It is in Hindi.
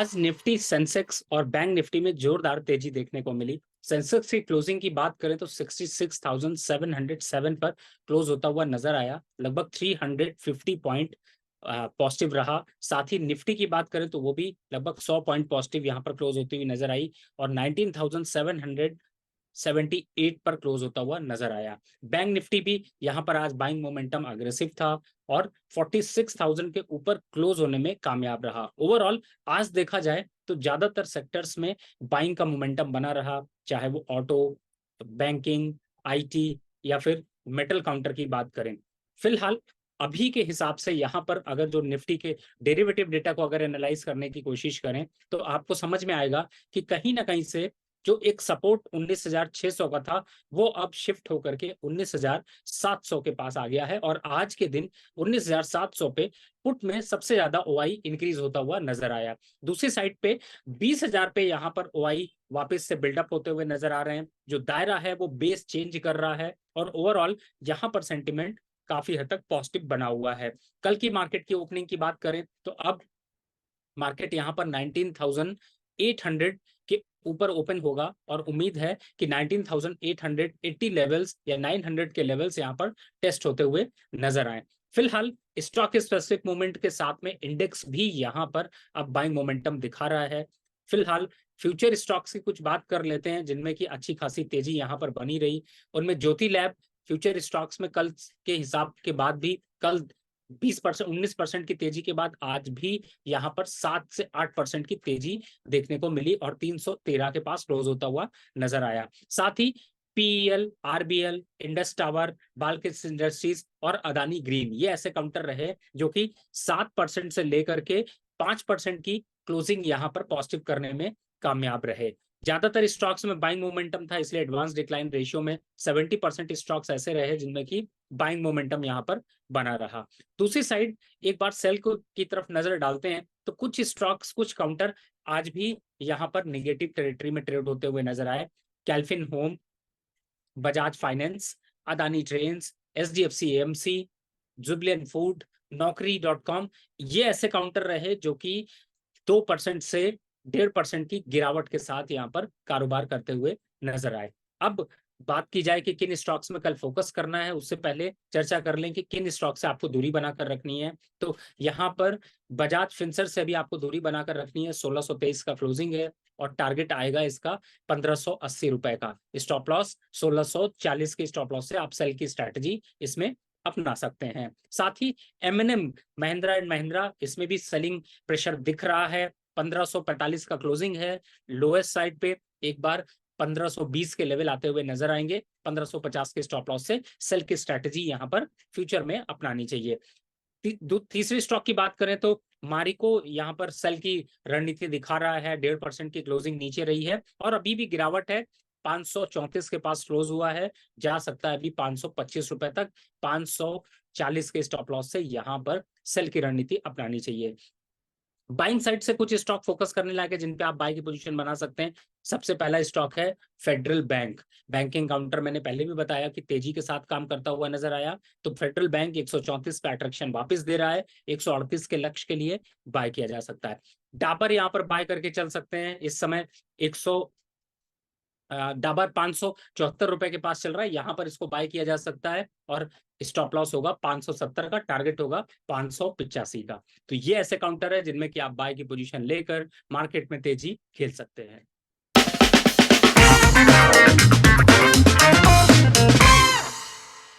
आज निफ्टी, सेंसेक्स और बैंक निफ्टी में जोरदार तेजी देखने को मिली। सेंसेक्स की क्लोजिंग की बात करें तो 66,707 पर क्लोज होता हुआ नजर आया, लगभग 350 पॉइंट पॉजिटिव रहा। साथ ही निफ्टी की बात करें तो वो भी लगभग 100 पॉइंट पॉजिटिव यहाँ पर क्लोज होती हुई नजर आई और 19,778 पर क्लोज होता हुआ नजर आया। बैंक निफ्टी भी यहाँ पर आज बाइंग मोमेंटम अग्रेसिव था और 46,000 के ऊपर क्लोज होने में कामयाब रहा। ओवरऑल आज देखा जाए तो ज्यादातर सेक्टर्स में बाइंग का मोमेंटम बना रहा, चाहे वो ऑटो, बैंकिंग, आईटी या फिर मेटल काउंटर की बात करें। फिलहाल अभी के हिसाब से यहाँ पर अगर जो निफ्टी के डेरिवेटिव डेटा को अगर एनालाइज करने की कोशिश करें तो आपको समझ में आएगा कि कहीं ना कहीं से जो एक सपोर्ट 19,600 का था वो अब शिफ्ट होकर के 19,700 के पास आ गया है और आज के दिन 19,700 पे पुट में सबसे ज्यादा ओआई इंक्रीज होता हुआ नजर आया। दूसरी साइड पे 20,000 पे यहाँ पर ओआई वापस से बिल्डअप होते हुए नजर आ रहे हैं। जो दायरा है वो बेस चेंज कर रहा है और ओवरऑल यहाँ पर सेंटिमेंट काफी हद तक पॉजिटिव बना हुआ है। कल की मार्केट की ओपनिंग की बात करें तो अब मार्केट यहाँ पर 19,800 के ऊपर ओपन होगा और उम्मीद है कि 19,880 लेवल्स या 900 के लेवल्स यहाँ पर टेस्ट होते हुए नजर आए। फिलहाल स्टॉक स्पेसिफिक मूवमेंट के साथ में इंडेक्स भी यहाँ पर अब बाइंग मोमेंटम दिखा रहा है। फिलहाल फ्यूचर स्टॉक्स की कुछ बात कर लेते हैं जिनमें की अच्छी खासी तेजी यहाँ पर बनी रही। उनमें ज्योति लैब फ्यूचर स्टॉक्स में कल के हिसाब के बाद भी कल 20%, 19% की तेजी के बाद आज भी यहाँ पर 7 से 8% की तेजी देखने को मिली और 313 के पास क्लोज होता हुआ नजर आया। साथ ही पीईएल, आरबीएल, इंडस टावर, बाल्किस इंडस्ट्रीज और अदानी ग्रीन ये ऐसे काउंटर रहे जो कि 7% से लेकर के 5% की क्लोजिंग यहाँ पर पॉजिटिव करने में कामयाब रहे। ज्यादातर स्टॉक्स में बाइंग मोमेंटम था, इसलिए एडवांस डिक्लाइन रेशियो में 70% स्टॉक्स ऐसे रहे जिनमें की बाइंग मोमेंटम यहाँ पर बना रहा। दूसरी साइड एक बार सेल को की तरफ नजर डालते हैं तो कुछ स्टॉक्स, कुछ काउंटर आज भी यहाँ पर निगेटिव टेरिटरी में ट्रेड होते हुए नजर आए। कैल्फिन होम, बजाज फाइनेंस, अदानी ट्रेन्स, एचडीएफसी एएमसी, जुबलियन फूड, नौकरी.com ये ऐसे काउंटर रहे जो कि 2% से 1.5% की गिरावट के साथ यहाँ पर कारोबार करते हुए नजर आए। अब बात की जाए कि किन स्टॉक्स में कल फोकस करना है, उससे पहले चर्चा कर लें कि किन स्टॉक से आपको दूरी बनाकर रखनी है। तो यहाँ पर बजाज फिंसर से भी आपको दूरी बनाकर रखनी है। 1623 का क्लोजिंग है और टारगेट आएगा इसका 1580 रुपए का। स्टॉप लॉस 1640 के स्टॉप लॉस से आप सेल की स्ट्रैटेजी इसमें अपना सकते हैं। साथ ही एमएनएम, महिंद्रा एंड महिंद्रा, इसमें भी सेलिंग प्रेशर दिख रहा है। 1545 का क्लोजिंग है। लोएस्ट साइड पे एक बार 1520 के लेवल आते हुए नजर आएंगे। 1550 के स्टॉप लॉस से सेल की स्ट्रैटेजी यहाँ पर फ्यूचर में अपनानी चाहिए। तीसरी स्टॉक की बात करें तो मारिको यहाँ पर सेल की रणनीति दिखा रहा है। 1.5% की क्लोजिंग नीचे रही है और अभी भी गिरावट है। 534 के पास क्लोज हुआ है, जा सकता है अभी 525 रुपए तक। 540 के स्टॉप लॉस से यहाँ पर सेल की रणनीति अपनानी चाहिए। बाइंग साइड से कुछ स्टॉक फोकस करने लायक है जिन पे आप बाई की पोजीशन बना सकते हैं। सबसे पहला स्टॉक है फेडरल बैंक। बैंकिंग काउंटर मैंने पहले भी बताया कि तेजी के साथ काम करता हुआ नजर आया, तो फेडरल बैंक 134 पे अट्रैक्शन वापस दे रहा है। 138 के लक्ष्य के लिए बाय किया जा सकता है। डाबर यहाँ पर बाय करके चल सकते हैं। इस समय 100 डाबर 574 रुपए के पास चल रहा है, यहां पर इसको बाय किया जा सकता है और स्टॉप लॉस होगा 570 का, टारगेट होगा 585 का। तो ये ऐसे काउंटर है जिनमें कि आप बाय की पोजीशन लेकर मार्केट में तेजी खेल सकते हैं।